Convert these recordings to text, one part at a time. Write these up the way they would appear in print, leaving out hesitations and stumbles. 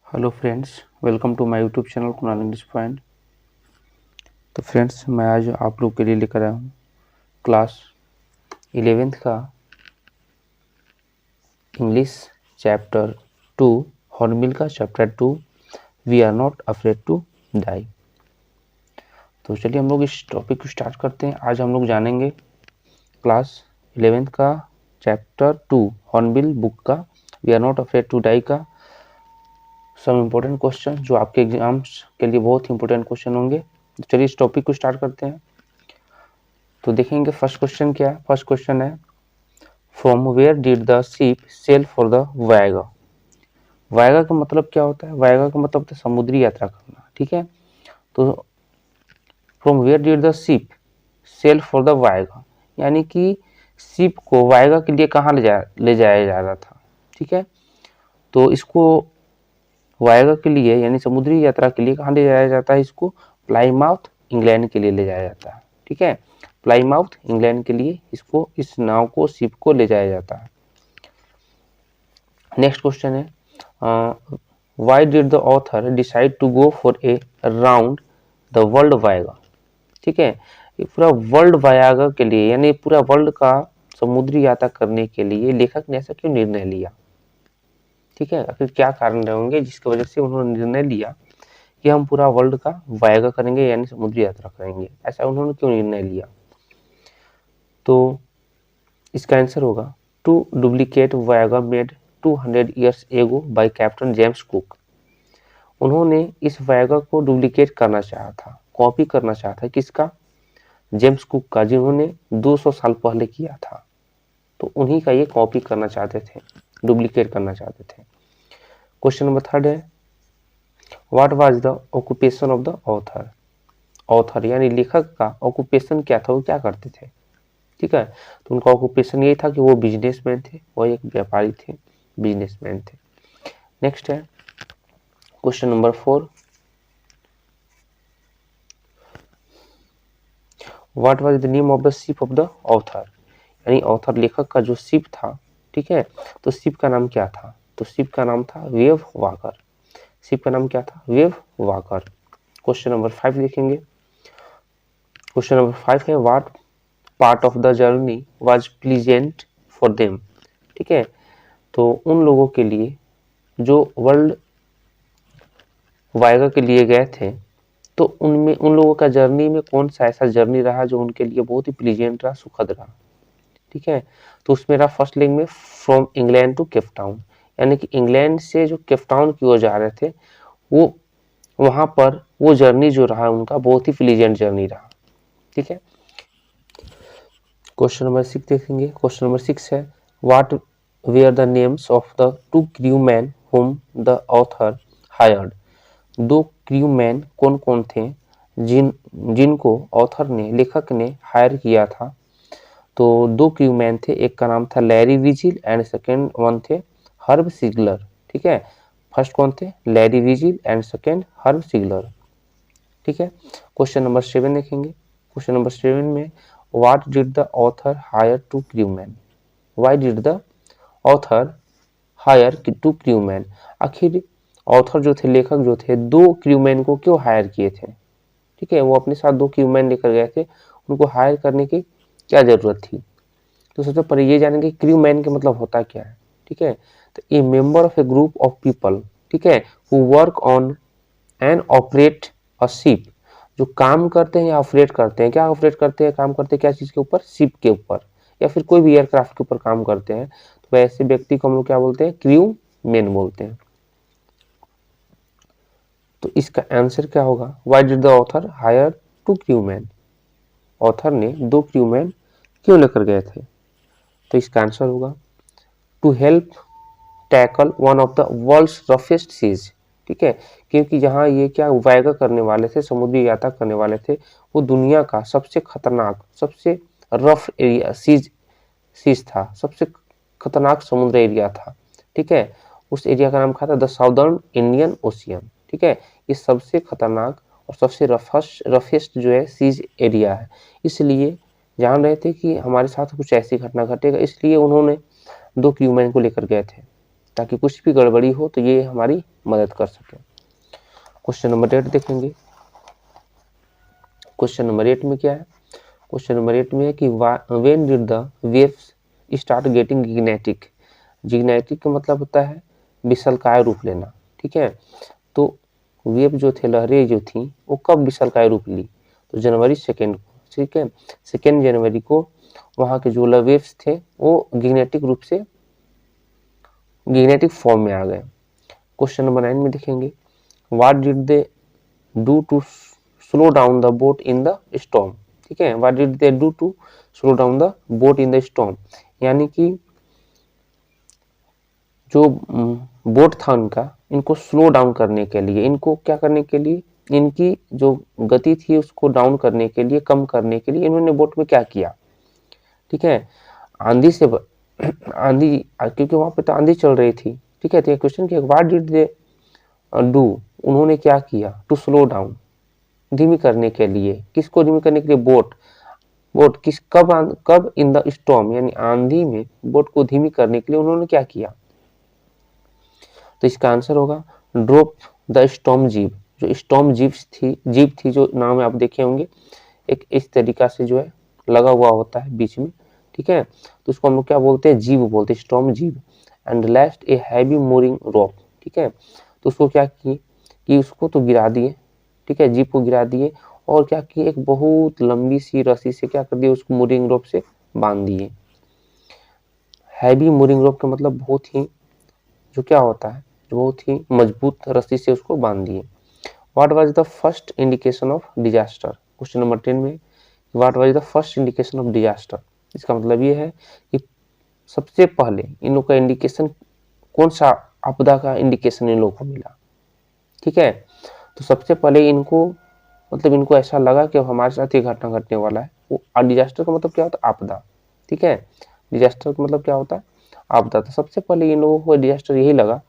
Hello friends, welcome to my YouTube channel Kunal English point. तो friends, मैं आज आप लोग के लिए लेकर आया हूँ क्लास 11th का इंग्लिश चैप्टर 2, हॉर्नबिल का chapter 2, we are not afraid to die. तो चलिए हम लोग इस टॉपिक को स्टार्ट करते हैं। आज हम लोग जानेंगे क्लास 11th का चैप्टर 2, हॉर्नबिल बुक का we are not afraid to die का सम इम्पोर्टेंट क्वेश्चन जो आपके एग्जाम्स के लिए बहुत इंपॉर्टेंट क्वेश्चन होंगे। तो चलिए इस टॉपिक को स्टार्ट करते हैं। तो देखेंगे फर्स्ट क्वेश्चन क्या है। फर्स्ट क्वेश्चन है, from where did the ship sail for the voyage. Voyage का मतलब क्या होता है? वायगा का मतलब होता है समुद्री यात्रा करना। ठीक है, तो from where did the ship sail for the voyage, यानी कि शिप को वायगा के लिए कहाँ ले जाया जा रहा था। ठीक है, तो इसको वायगा के लिए यानी समुद्री यात्रा के लिए कहाँ ले जाया जाता है? इसको प्लाईमाउथ इंग्लैंड के लिए ले जाया जाता है। ठीक है, प्लाईमाउथ इंग्लैंड के लिए इसको, इस नाव को, शिप को ले जाया जाता है। नेक्स्ट क्वेश्चन है, why did the author decide to go for a round the world voyage. ठीक है, ये पूरा वर्ल्ड वायगा के लिए यानी पूरा वर्ल्ड का समुद्री यात्रा करने के लिए लेखक ने ऐसा क्यों निर्णय लिया? ठीक है, आखिर क्या कारण रहे होंगे जिसकी वजह से उन्होंने निर्णय लिया कि हम पूरा वर्ल्ड का वायगा करेंगे यानी समुद्री यात्रा करेंगे? ऐसा उन्होंने क्यों निर्णय लिया? तो इसका आंसर होगा to duplicate वायगा made 200 years ago bye captain James cook. उन्होंने इस वायगा को डुप्लीकेट करना चाहा था, कॉपी करना चाहा था। किसका? जेम्स कुक का, जिन्होंने 200 साल पहले किया था। तो उन्हीं का ये कॉपी करना चाहते थे, डुप्लीकेट करना चाहते थे। क्वेश्चन नंबर थर्ड है, what was the occupation of the author. Author यानी लेखक का ऑक्यूपेशन क्या था, वो क्या करते थे? ठीक है, तो उनका ऑक्यूपेशन यही था कि वो बिजनेसमैन थे, वो एक व्यापारी थे, बिजनेसमैन थे। नेक्स्ट है question number 4, what was the name of the ship of the author. यानी ऑथर लेखक का जो शिप था, ठीक है, तो शिप का नाम क्या था? तो शिप का नाम था वेव वाकर। शिप का नाम क्या था? Wave walker. क्वेश्चन नंबर 5 देखेंगे। क्वेश्चन नंबर 5 है, what part of the journey was pleasant for them. ठीक है, तो उन लोगों के लिए जो वर्ल्ड वायगा के लिए गए थे, तो उनमें उन लोगों का जर्नी में कौन सा ऐसा जर्नी रहा जो उनके लिए बहुत ही प्लीजेंट रहा, सुखद रहा? ठीक है, तो उसमें रहा फर्स्ट लिंक में from England to Cape Town, यानी कि इंग्लैंड से जो केप टाउन की ओर जा रहे थे, वो वहां पर वो जर्नी जो रहा उनका बहुत ही प्लीजेंट जर्नी रहा। ठीक है, क्वेश्चन नंबर 6 देखेंगे। क्वेश्चन नंबर 6 है, what were the names of the two crew man whom the author hired. दो क्रू मैन कौन कौन थे जिनको ऑथर ने, लेखक ने हायर किया था? तो दो क्रू मैन थे, एक का नाम था Larry Vigil and second one थे हर्ब सिगलर। ठीक है, फर्स्ट कौन थे? Larry Vigil and second Herb Sigler. ठीक है, क्वेश्चन नंबर 7 देखेंगे। क्वेश्चन नंबर 7 में, what did the author hire two crew man. Why did the author hire two crew man. आखिर ऑथर जो थे, लेखक जो थे, दो क्रू मैन को क्यों हायर किए थे? ठीक है, वो अपने साथ दो क्रू मैन लेकर गए थे, उनको हायर करने की क्या जरूरत थी? तो सबसे पहले ये जानेंगे क्रू मैन के मतलब होता क्या है। ठीक है, तो ए member of A group of people, ठीक है, who work on and operate a ship, जो काम करते हैं या ऑपरेट करते हैं। क्या ऑपरेट करते हैं, काम करते हैं क्या चीज के ऊपर? शिप के ऊपर, या फिर कोई भी एयरक्राफ्ट के ऊपर काम करते हैं। तो ऐसे व्यक्ति को हम लोग क्या बोलते हैं? क्रू मैन बोलते हैं। तो इसका आंसर क्या होगा? Why did the author hire two crew man. Author ने दो क्रू मैन क्यों लेकर गए थे? तो इसका आंसर होगा to help tackle one of the world's roughest seas. ठीक है, क्योंकि जहां ये क्या वायगा करने वाले थे, समुद्री यात्रा करने वाले थे, वो दुनिया का सबसे खतरनाक, सबसे रफ एरिया सीज था, सबसे खतरनाक समुद्र एरिया था। ठीक है, उस एरिया का नाम क्या था? The southern Indian ocean. ठीक है, ये सबसे खतरनाक और सबसे रफेस्ट जो है सीज एरिया है। इसलिए जान रहे थे कि हमारे साथ कुछ ऐसी घटना घटेगा, इसलिए उन्होंने दो क्रू मैन को लेकर गए थे। ताकि कुछ भी गड़बड़ी हो तो ये हमारी मदद कर सके। क्वेश्चन नंबर 8 देखेंगे। क्वेश्चन नंबर 8 में क्या है? क्वेश्चन नंबर 8 में है कि when did the waves start getting gigantic. Gigantic का मतलब होता है विशालकाय रूप लेना, ठीक है। तो वेव जो थे, लहरें जो थी, वो कब विशालकाय रूप ली? तो जनवरी 2 को, ठीक है, 2 जनवरी को वहाँ के जो वेव्स थे वो गिग्नेटिक रूप से गिग्नेटिक फॉर्म में आ गए। क्वेश्चन नंबर 9 में देखेंगे, what did they do to slow down the boat in the storm. ठीक है, what did they do to slow down the boat in the storm, यानी कि जो बोट था उनका, इनको स्लो डाउन करने के लिए, इनको क्या करने के लिए, इनकी जो गति थी उसको डाउन करने के लिए, कम करने के लिए इन्होंने बोट में क्या किया? ठीक है, आंधी से आंधी, क्योंकि वहां पे तो आंधी चल रही थी, ठीक है। तो ये क्वेश्चन किया, व्हाट डिड दे डू, उन्होंने क्या किया? टू स्लो डाउन, धीमी करने के लिए, किसको धीमी करने के लिए? बोट। बोट किस कब इन द स्टॉर्म, यानी आंधी में बोट को धीमी करने के लिए उन्होंने क्या किया? तो इसका आंसर होगा ड्रॉप द स्टॉर्म जीप। जो स्टॉर्म जीप थी जो नाम आप देखे होंगे, एक इस तरीका से जो है लगा हुआ होता है बीच में, ठीक है। तो उसको हम लोग क्या बोलते हैं? जीप बोलते हैं, storm jib. And last a heavy mooring rope, ठीक है। तो उसको क्या किए कि उसको तो गिरा दिए, ठीक है, जीप को गिरा दिए, और क्या किए, एक बहुत लंबी सी रस्सी से क्या कर दिए, उसको मोरिंग रोप से बांध दिए। हैवी मोरिंग रोप का मतलब बहुत ही जो क्या होता है, बहुत ही मजबूत रस्सी से उसको बांध दिए। What was the first indication of disaster. Question number 10 में what was the first indication of disaster, इसका मतलब ये है कि सबसे पहले इन लोग का इंडिकेशन, कौन सा आपदा का इंडिकेशन इन लोगों को मिला, ठीक है। तो सबसे पहले इनको, मतलब इनको ऐसा लगा कि अब हमारे साथ ये घटना घटने वाला है। वो डिजास्टर का मतलब क्या होता है? आपदा, ठीक है। डिजास्टर का मतलब क्या होता है? आपदा। तो सबसे पहले इन लोगों को डिजास्टर यही लगा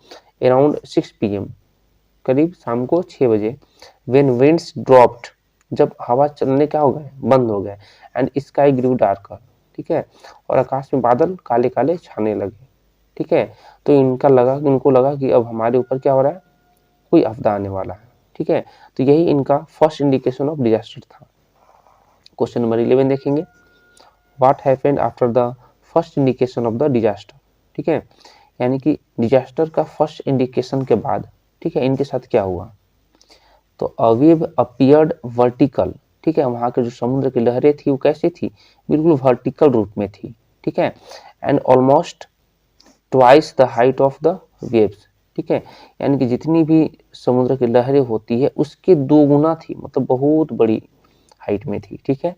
अराउंड 6 PM, करीब शाम को 6 बजे, व्हेन विंड्स ड्रॉप्ड, जब हवा चलने क्या हो गए, बंद हो गए, एंड स्काई ग्रू डार्कर, ठीक है, और आकाश में बादल काले काले छाने लगे, ठीक है। तो इनको लगा कि अब हमारे ऊपर क्या हो रहा है, कोई आपदा आने वाला है, ठीक है। तो यही इनका फर्स्ट इंडिकेशन ऑफ डिजास्टर था। क्वेश्चन नंबर 11 देखेंगे, what happened after the first indication of the disaster, ठीक है, यानी कि डिजास्टर का फर्स्ट इंडिकेशन के बाद, ठीक है, इनके साथ क्या हुआ? तो अ वेव अपीयर्ड वर्टिकल, ठीक है, वहां के जो समुद्र की लहरें थी वो कैसी थी? बिल्कुल वर्टिकल रूप में थी, ठीक है, and almost twice the height of the waves, ठीक है, यानी कि जितनी भी समुद्र की लहरें होती है उसके 2 गुना थी, मतलब बहुत बड़ी हाइट में थी, ठीक है।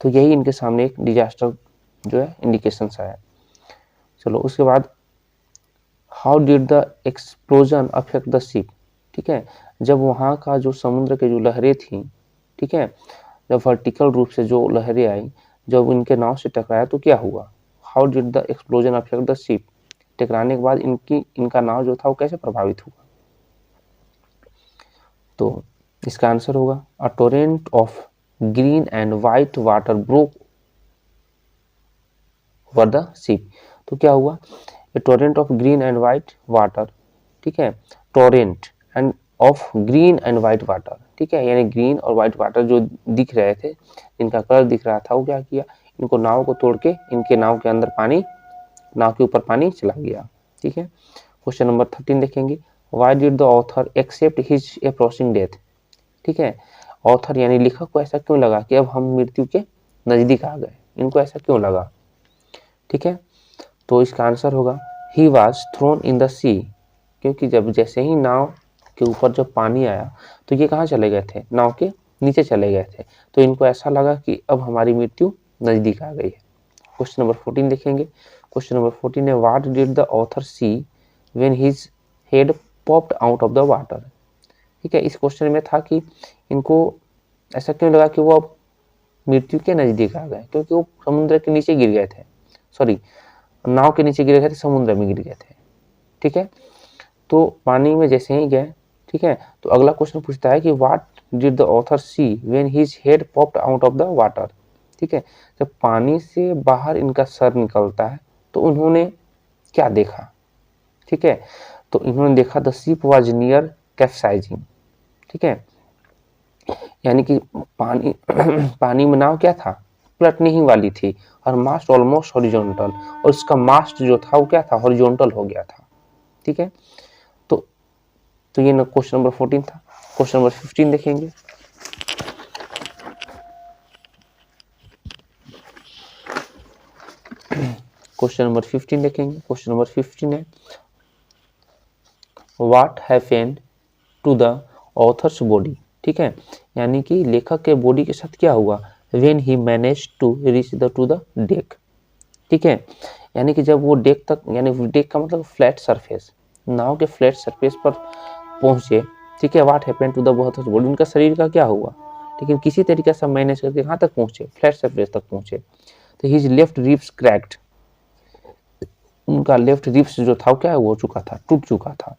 तो यही इनके सामने एक डिजास्टर जो है इंडिकेशन आया। चलो उसके बाद, how did the explosion affect the ship, ठीक है, जब वहाँ का जो समुद्र के जो लहरें थी, ठीक है, जब वर्टिकल रूप से जो लहरें आई, जब इनके नाव से टकराया तो क्या हुआ? How did the explosion affect the ship, टकराने के बाद इनका नाव जो था वो कैसे प्रभावित हुआ? तो इसका आंसर होगा a torrent of green and white water broke over the ship. तो क्या हुआ? A torrent of green and white water, ठीक है, torrent and of green and white water, ठीक है, यानी ग्रीन और व्हाइट वाटर जो दिख रहे थे, इनका कलर दिख रहा था, वो क्या किया, इनको नाव को तोड़ के इनके नाव के अंदर पानी, नाव के ऊपर पानी चला गया, ठीक है। क्वेश्चन नंबर 13 देखेंगे, why did the author accept his approaching death, ठीक है, ऑथर यानी लेखक को ऐसा क्यों लगा कि अब हम मृत्यु के नजदीक आ गए, इनको ऐसा क्यों लगा, ठीक है। तो इसका आंसर होगा he was thrown in the sea, क्योंकि जब जैसे ही नाव के ऊपर जब पानी आया तो ये कहाँ चले गए थे, नाव के नीचे चले गए थे। तो इनको ऐसा लगा कि अब हमारी मृत्यु नजदीक आ गई है। क्वेश्चन नंबर 14 देखेंगे। क्वेश्चन नंबर 14 है, what did the author see when his head popped out of the water, ठीक है। इस क्वेश्चन में था कि इनको ऐसा क्यों लगा कि वो अब मृत्यु के नजदीक आ गए, क्योंकि वो समुद्र के नीचे गिर गए थे, सॉरी, नाव के नीचे गिर गए थे, समुद्र में गिर गए थे, ठीक है। तो पानी में जैसे ही गए, ठीक है, तो अगला क्वेश्चन पूछता है कि what did the author see when his head popped out of the water, ठीक है, जब पानी से बाहर इनका सर निकलता है तो उन्होंने क्या देखा, ठीक है। तो इन्होंने देखा the ship was near capsizing, ठीक है, यानी कि पानी पानी में नाव क्या था, पलटने ही वाली थी, और मास्ट ऑलमोस्ट हॉरिजॉन्टल, और उसका मास्ट जो था वो क्या था, हॉरिजॉन्टल हो गया था, ठीक है। तो ये क्वेश्चन नंबर 14 था। क्वेश्चन नंबर 15 देखेंगे। क्वेश्चन नंबर 15 देखेंगे। क्वेश्चन नंबर 15 है what happened to the author's body, ठीक है, यानी कि लेखक के बॉडी के साथ क्या हुआ, when he manage to reach the to the deck, ठीक है, यानी कि जब वो डेक तक, यानी डेक का मतलब फ्लैट सरफेस, नाव के फ्लैट सरफेस पर पहुंचे, ठीक है, what happened to the author's body, उनका शरीर का क्या हुआ, लेकिन किसी तरीके से मैनेज करके कहाँ तक पहुंचे, फ्लैट सरफेस तक पहुंचे। तो हिज लेफ्ट रिब्स क्रैक्ड, उनका लेफ्ट रिब्स जो था क्या हो चुका था, टूट चुका था।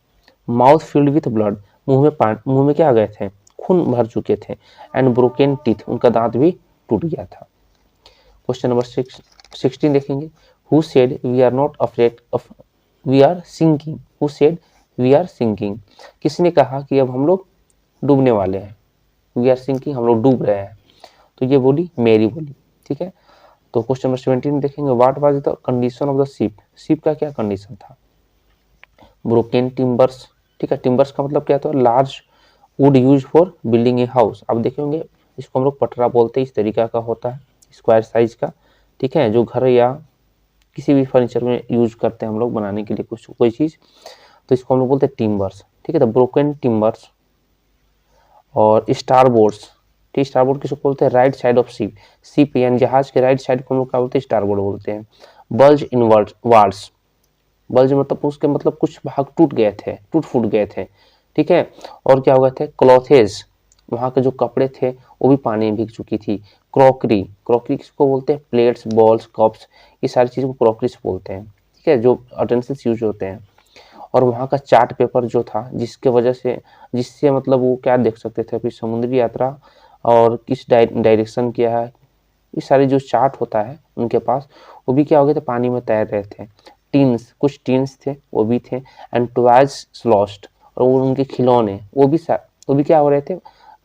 माउथ फिल्ड विथ ब्लड, मुंह में क्या आ गए थे, खून भर चुके थे। एंड ब्रोकन टीथ, उनका दांत भी टूट गया था। क्वेश्चन नंबर 16 देखेंगे। Who said we are not afraid of we are sinking, who said we are sinking, किसने कहा कि अब हम लोग डूबने वाले हैं, वी आर सिंकिंग, हम लोग डूब रहे हैं। तो ये बोली मेरी बोली, ठीक है। तो क्वेश्चन नंबर 17 देखेंगे। What was the condition of the ship, ship का क्या कंडीशन था, ब्रोकन टिम्बर्स, ठीक है, टिम्बर्स का मतलब क्या था, large would use for building a house. अब देखेंगे इसको हम लोग पटरा बोलते हैं, इस तरीका का होता है, स्क्वायर साइज का, ठीक है, जो घर या किसी भी फर्नीचर में यूज करते हैं हम लोग बनाने के लिए कुछ कोई चीज, तो इसको हम लोग बोलते हैं टिम्बर्स, ठीक है। तो ब्रोकन टिम्बर्स और स्टारबोर्ड्स, ठीक, स्टारबोर्ड किसको बोलते हैं, right side of ship, ship यानी जहाज के राइट साइड को हम लोग क्या बोलते हैं, स्टारबोर्ड बोलते हैं। बल्ज इनवर्ड वार्ड्स, बल्ज मतलब उसके मतलब कुछ भाग टूट गए थे, टूट फूट गए थे, ठीक है। और क्या हो गए थे, क्लॉथेज, वहां के जो कपड़े थे वो भी पानी में भीग चुकी थी। क्रॉकरी, क्रॉकरी किसको बोलते हैं, प्लेट्स बॉल्स कप्स, ये सारी चीजों को क्रॉकरी से बोलते हैं, ठीक है, जो अटेंसिल्स यूज होते हैं। और वहाँ का चार्ट पेपर जो था, जिसके वजह से, जिससे मतलब वो क्या देख सकते थे अभी समुद्री यात्रा और किस डायरेक्शन किया है, ये सारे जो चार्ट होता है उनके पास, वो भी क्या हो गए थे, पानी में तैर रहे थे। टीन्स, कुछ टीन्स थे वो भी थे। एंड टॉयज लॉस्ट, और वो उनके खिलौने वो भी क्या हो रहे थे,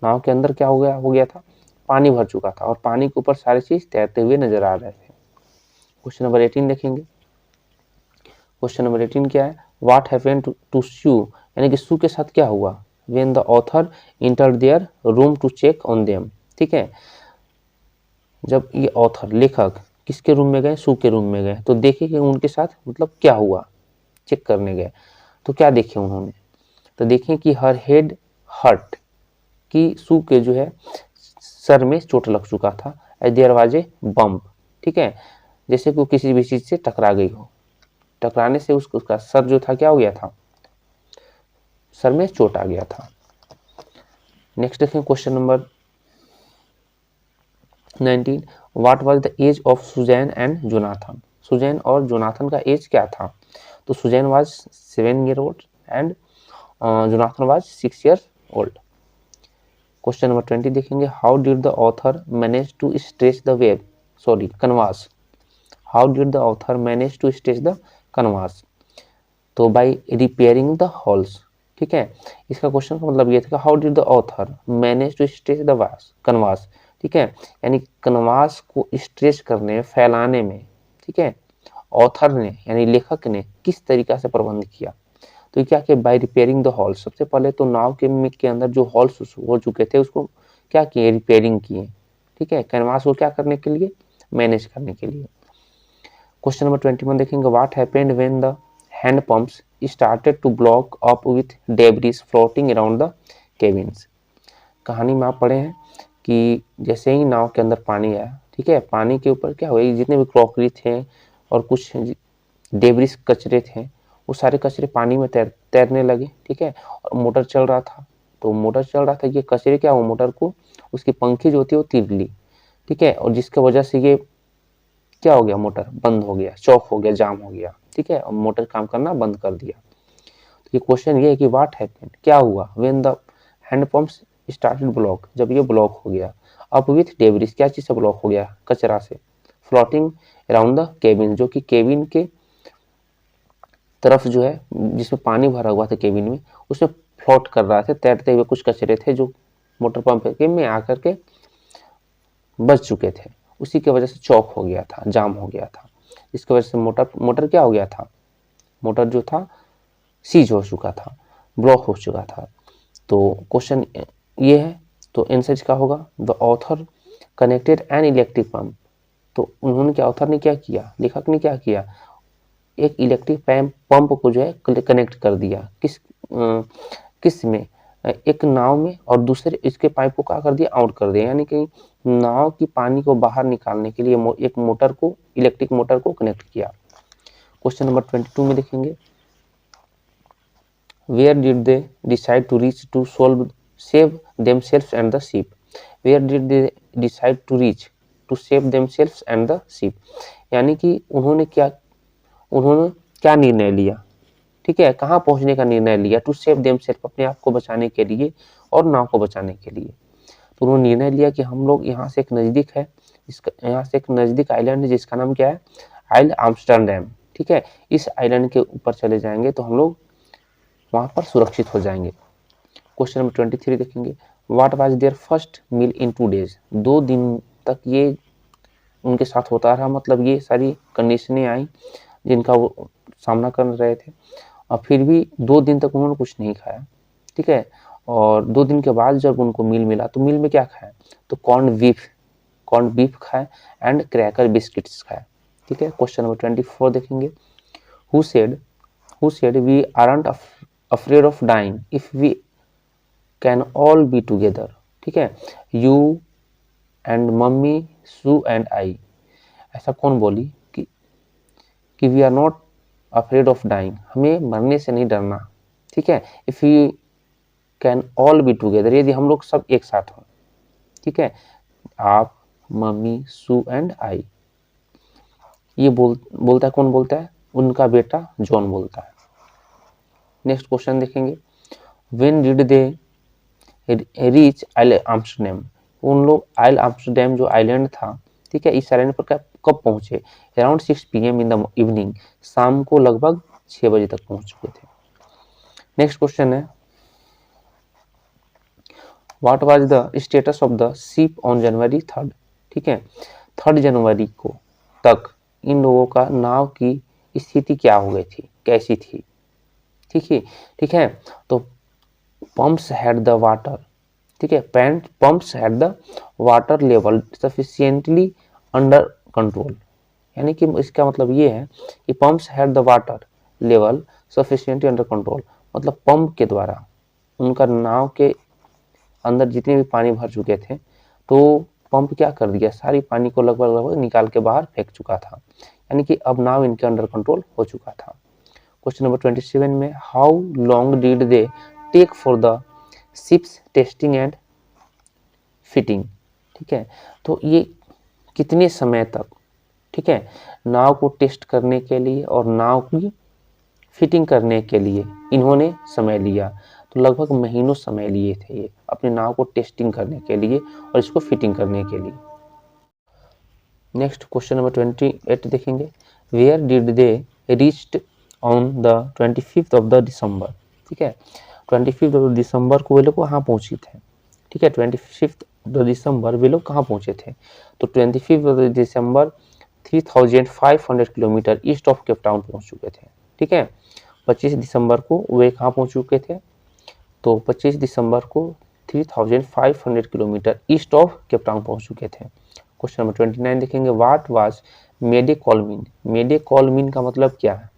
नाव के अंदर क्या हो गया था, पानी भर चुका था, और पानी के ऊपर सारी चीज तैरते हुए नजर आ रहे थे। क्वेश्चन नंबर 18 देखेंगे। क्वेश्चन नंबर 18 क्या है, व्हाट हैपेंड टू शू, यानी कि शू के साथ क्या हुआ, when the author entered their room to check on them, ठीक है, जब ये ऑथर लेखक किसके रूम में गए, शू के रूम में गए, तो देखे कि उनके साथ मतलब क्या हुआ, चेक करने गए, तो क्या देखे उन्होंने, तो देखें कि हर हेड हर्ट, कि शू के जो है सर में चोट लग चुका था। देयर वाज ए बम्प, ठीक है, जैसे कि वो किसी भी चीज से टकरा गई हो, टकराने से उसका सर जो था क्या हो गया था, सर में चोट आ गया था। नेक्स्ट देखें question number 19। What was the age of Susan and Jonathan, Susan और जोनाथन का एज क्या था, तो Susan was 7 year old and Jonathan was 6 years old। Question number 20 देखेंगे। How did the author manage to stretch the web sorry canvas, how did the author manage to stretch the canvas, तो by repairing the halls, ठीक है। इसका question का मतलब ये था, how did the author manage to stretch the canvas, ठीक है, यानी कनवास को स्ट्रेच करने, फैलाने में, ठीक है, ऑथर ने यानी लेखक ने किस तरीका से प्रबंध किया, तो क्या किया, बाय रिपेयरिंग द हॉल्स, सबसे पहले तो नाव के अंदर जो हॉल्स हो चुके थे उसको क्या किए, रिपेयरिंग किए, ठीक है, कैनवास को क्या करने के लिए, मैनेज करने के लिए। क्वेश्चन नंबर 21 देखेंगे। What happened when the hand pumps started to block up with debris floating around the cabins, कहानी में आप पढ़े हैं कि जैसे ही नाव के अंदर पानी आया, ठीक है, पानी के ऊपर क्या हुआ, जितने भी क्रॉकरी थे और कुछ डेब्रिस कचरे थे, वो सारे कचरे पानी में तैरने लगे, ठीक है, और मोटर चल रहा था, तो मोटर चल रहा था, ये कचरे क्या हुआ, मोटर को उसकी पंखी जो होती है वो तीर ली, ठीक है, और जिसके वजह से ये क्या हो गया, मोटर बंद हो गया, चौक हो गया, जाम हो गया, ठीक है, और मोटर काम करना बंद कर दिया। तो ये क्वेश्चन ये है कि व्हाट हैपेंड, क्या हुआ, when the hand pumps started block, जब ये ब्लॉक हो गया, अप विथ डेब्रिस, क्या चीज से ब्लॉक हो गया, कचरा से, फ्लोटिंग अराउंड द केबिन, जो कि केबिन के तरफ जो है जिसमें पानी भरा हुआ था केबिन में, उसमें फ्लोट कर रहा था, तैरते हुए कुछ कचरे थे जो मोटर पंप के में आकर के बच चुके थे। उसी की वजह से चौक हो गया था, जाम हो गया था। इसकी वजह से मोटर क्या हो गया था, मोटर जो था सीज हो चुका था, ब्लॉक हो चुका था। तो क्वेश्चन ये है, तो आंसर क्या होगा, the author connected an electric pump. तो उन्होंने क्या, ऑथर ने क्या किया, लेखक ने क्या किया, एक इलेक्ट्रिक पंप को जो है कनेक्ट कर दिया। किस में, एक नाव में, और दूसरे इसके पाइप को क्या कर दिया, आउट कर दिया। यानी कि नाव की पानी को बाहर निकालने के लिए एक मोटर को, इलेक्ट्रिक मोटर को कनेक्ट किया। क्वेश्चन नंबर 22 में देखेंगे, where did they decide to reach to save themselves and the ship. Where did they decide to reach to save themselves and the ship. यानी कि उन्होंने क्या निर्णय लिया, ठीक है, कहाँ पहुंचने का निर्णय लिया, टू सेव देमसेल्फ, अपने आप को बचाने के लिए और नाव को बचाने के लिए। तो उन्होंने निर्णय लिया कि हम लोग यहाँ से एक नज़दीक है, यहाँ से एक नज़दीक आइलैंड है जिसका नाम क्या है, आइल आर्मस्टरडैम, ठीक है, इस आइलैंड के ऊपर चले जाएंगे तो हम लोग वहाँ पर सुरक्षित हो जाएंगे। क्वेश्चन नंबर 23 देखेंगे, what was their first meal in 2 days। 2 दिन तक ये उनके साथ होता रहा, मतलब ये सारी कंडीशनें आई जिनका वो सामना कर रहे थे, और फिर भी 2 दिन तक उन्होंने कुछ नहीं खाया, ठीक है। और 2 दिन के बाद जब उनको मील मिला तो मील में क्या खाया, तो कॉर्न बीफ खाए एंड क्रैकर बिस्किट्स खाए, ठीक है। क्वेश्चन नंबर 24 देखेंगे, who said we aren't afraid of dying if we can all be together, ठीक है, you and mummy, Sue and I. ऐसा कौन बोली कि we are not afraid of dying, हमें मरने से नहीं डरना, ठीक है, if you can all be together, यदि हम लोग सब एक साथ हों, ठीक है, आप, मम्मी, सू एंड आई। ये बोलता है, कौन बोलता है, उनका बेटा जॉन बोलता है। नेक्स्ट क्वेश्चन देखेंगे, व्हेन डिड दे रीच आइल आर्मस्टरडैम। उन लोग आइल आर्मस्टरडैम जो आइलैंड था, ठीक है, इस आइलैंड पर कब पहुंचे, around 6 PM in the evening, शाम को लगभग 6 बजे तक पहुंच चुके थे। नेक्स्ट क्वेश्चन है, what was the status of the ship on January 3rd, ठीक है, 3 जनवरी को तक इन लोगों का नाव की स्थिति क्या हो गई थी, कैसी थी, ठीक है। तो पंप्स हैड द वाटर, ठीक है, pumps had the water level sufficiently under control. यानी कि इसका मतलब ये है कि pumps had the water level sufficiently under control, मतलब पंप के द्वारा उनका नाव के अंदर जितने भी पानी भर चुके थे, तो पंप क्या कर दिया, सारी पानी को लगभग निकाल के बाहर फेंक चुका था। यानी कि अब नाव इनके अंडर कंट्रोल हो चुका था। क्वेश्चन नंबर 27 में, how long did they take for the ships testing and fitting, ठीक है, तो ये कितने समय तक, ठीक है, नाव को टेस्ट करने के लिए और नाव की फिटिंग करने के लिए इन्होंने समय लिया। तो लगभग महीनों समय लिए थे ये अपने नाव को टेस्टिंग करने के लिए और इसको फिटिंग करने के लिए। नेक्स्ट क्वेश्चन नंबर 28 देखेंगे, where did they reached on the 25th of December, ठीक है, 25th of December को वे लोग कहाँ पहुंचे थे, ठीक है, 25th of December वे लोग कहाँ पहुंचे थे, तो 25th of December 3500 kilometre east of Cape Town पहुंच चुके थे, ठीक है। 25 दिसंबर को वे कहाँ पहुंच चुके थे, तो 25 दिसंबर को 3500 kilometre east of Cape Town पहुंच चुके थे। क्वेश्चन नंबर 29 देखेंगे, what was mayday call mean. Mayday call mean का मतलब क्या है,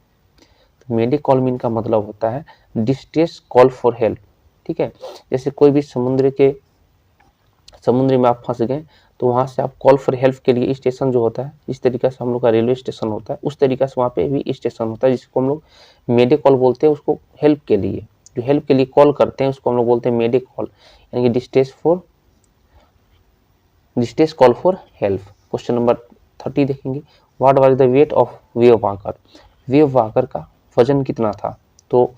तो मेडे कॉल मीन का मतलब होता है डिस्ट्रेस कॉल फॉर हेल्प, ठीक है। जैसे कोई भी समुद्र में आप फंस गए तो वहाँ से आप कॉल फॉर हेल्प के लिए स्टेशन जो होता है, इस तरीके से हम लोग का रेलवे स्टेशन होता है, उस तरीके से वहाँ पे भी स्टेशन होता है जिसको हम लोग मेडे कॉल बोलते हैं। उसको हेल्प के लिए, जो हेल्प के लिए कॉल करते हैं उसको हम लोग बोलते हैं मेडे कॉल, यानी कि distress call for help. Question number 30 देखेंगे, what was the weight of wave walker. Wave walker का वजन कितना था, तो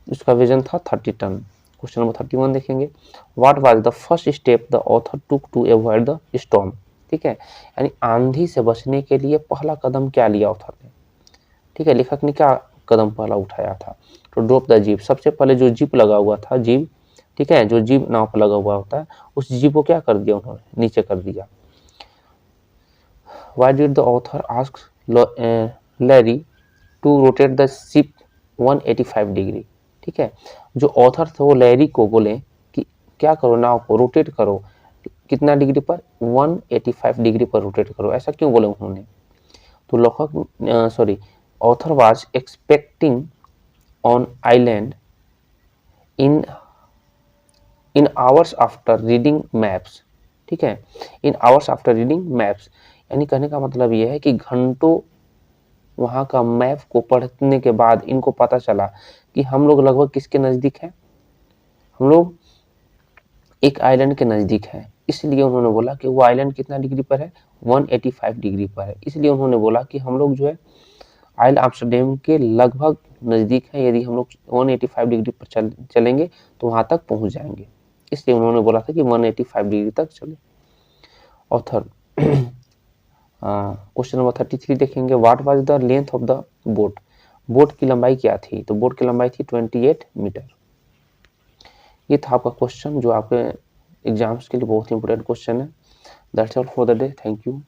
उसका वजन था 30 टन। क्वेश्चन नंबर 31 देखेंगे, what was the first step the author took to avoid the storm, ठीक है, यानी आंधी से बचने के लिए पहला कदम क्या लिया ऑथर ने, ठीक है, लेखक ने क्या कदम पहला उठाया था। तो ड्रॉप द जीप, सबसे पहले जो जीप लगा हुआ था, जीप, ठीक है, जो जीप नाव पर लगा हुआ होता है, उस जीप को क्या कर दिया उन्होंने, नीचे कर दिया। Why did the author ask Larry to rotate the ship 185 degree? ठीक है, जो ऑथर थे वो लैरी को बोले कि क्या करो, नाव को रोटेट करो, कितना डिग्री पर, 185 डिग्री पर रोटेट करो। ऐसा क्यों बोले उन्होंने? तो लेखक author was expecting on island in hours after reading maps. ठीक है, in hours after reading maps, यानी कहने का मतलब यह है कि घंटों वहां का मैप को पढ़ने के बाद इनको पता चला कि हम लोग लगभग किसके नजदीक हैं, हम लोग एक आइलैंड के नजदीक हैं। इसलिए उन्होंने बोला कि वो आइलैंड कितना डिग्री पर है, 185 डिग्री पर है। इसलिए उन्होंने बोला कि हम लोग जो है आइल आम्स्टरडैम के लगभग नजदीक हैं, यदि हम लोग 185 डिग्री पर चलेंगे तो वहां तक पहुंच जाएंगे। इसलिए उन्होंने बोला था कि 185 डिग्री तक चले। ऑथर क्वेश्चन नंबर 33 देखेंगे, what was the length of the boat? Boat की लंबाई क्या थी? तो बोट की लंबाई थी 28 मीटर। ये था आपका क्वेश्चन जो आपके एग्जाम्स के लिए बहुत ही इंपॉर्टेंट क्वेश्चन है। That's all for the day, thank you.